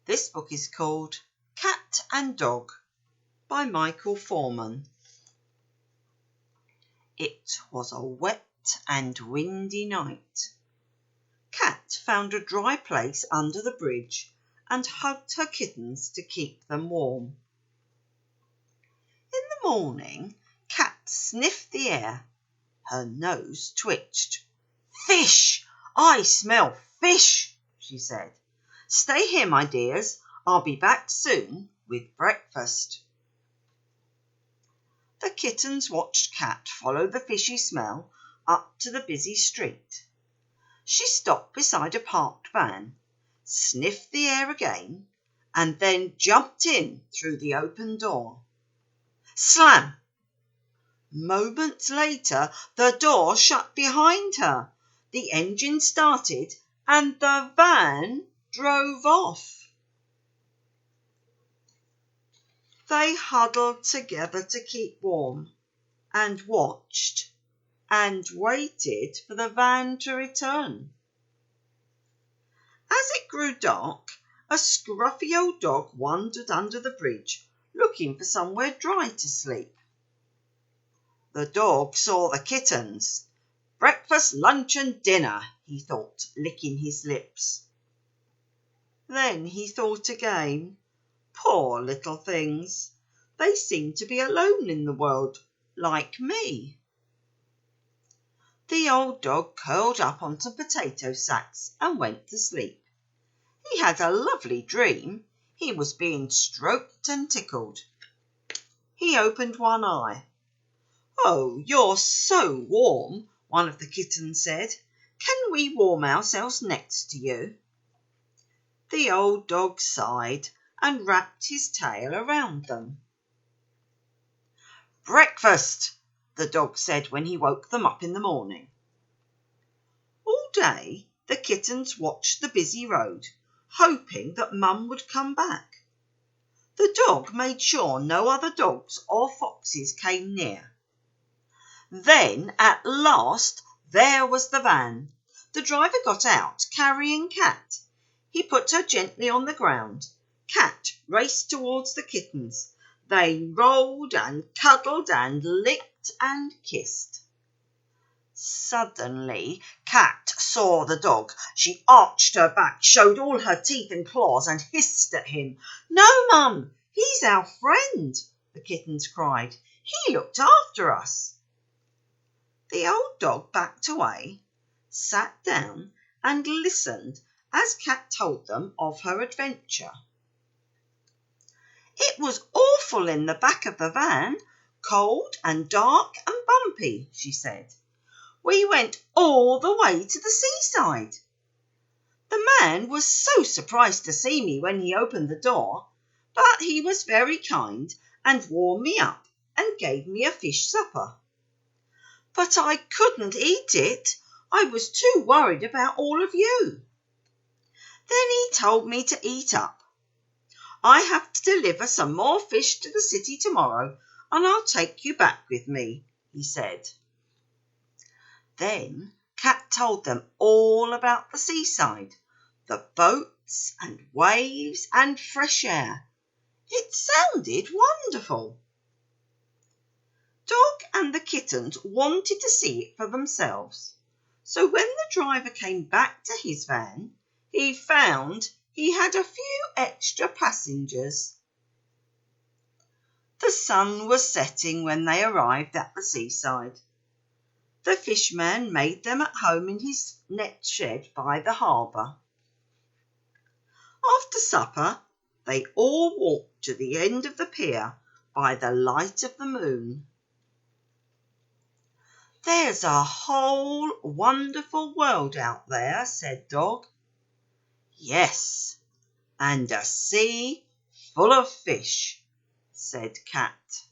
This book is called Cat and Dog by Michael Foreman. It was a wet and windy night. Cat found a dry place under the bridge and hugged her kittens to keep them warm. In the morning, Cat sniffed the air. Her nose twitched. "Fish! I smell fish," she said. "Stay here, my dears. I'll be back soon with breakfast." The kittens watched Cat follow the fishy smell up to the busy street. She stopped beside a parked van, sniffed the air again, and then jumped in through the open door. Slam! Moments later, the door shut behind her. The engine started and the van drove off. They huddled together to keep warm and watched and waited for the van to return. As it grew dark, a scruffy old dog wandered under the bridge, looking for somewhere dry to sleep. The dog saw the kittens. "Breakfast, lunch and dinner," he thought, licking his lips. Then he thought again. Poor little things. They seem to be alone in the world, like me. The old dog curled up on some potato sacks and went to sleep. He had a lovely dream. He was being stroked and tickled. He opened one eye. "Oh, you're so warm," one of the kittens said. "Can we warm ourselves next to you?" The old dog sighed and wrapped his tail around them. "Breakfast," the dog said when he woke them up in the morning. All day the kittens watched the busy road, hoping that Mum would come back. The dog made sure no other dogs or foxes came near. Then, at last, there was the van. The driver got out, carrying Cat. He put her gently on the ground. Cat raced towards the kittens. They rolled and cuddled and licked and kissed. Suddenly, Cat saw the dog. She arched her back, showed all her teeth and claws, and hissed at him. "No, Mum, he's our friend," the kittens cried. "He looked after us." The old dog backed away, sat down, and listened as Cat told them of her adventure. "It was awful in the back of the van, cold and dark and bumpy," she said. "We went all the way to the seaside. The man was so surprised to see me when he opened the door, but he was very kind and warmed me up and gave me a fish supper. But I couldn't eat it. I was too worried about all of you. Then he told me to eat up. I have to deliver some more fish to the city tomorrow, and I'll take you back with me," he said. Then Cat told them all about the seaside, the boats and waves and fresh air. It sounded wonderful. Dog and the kittens wanted to see it for themselves. So when the driver came back to his van, he found he had a few extra passengers. The sun was setting when they arrived at the seaside. The fishman made them at home in his net shed by the harbour. After supper, they all walked to the end of the pier by the light of the moon. "There's a whole wonderful world out there," said Dog. "Yes, and a sea full of fish," said Cat.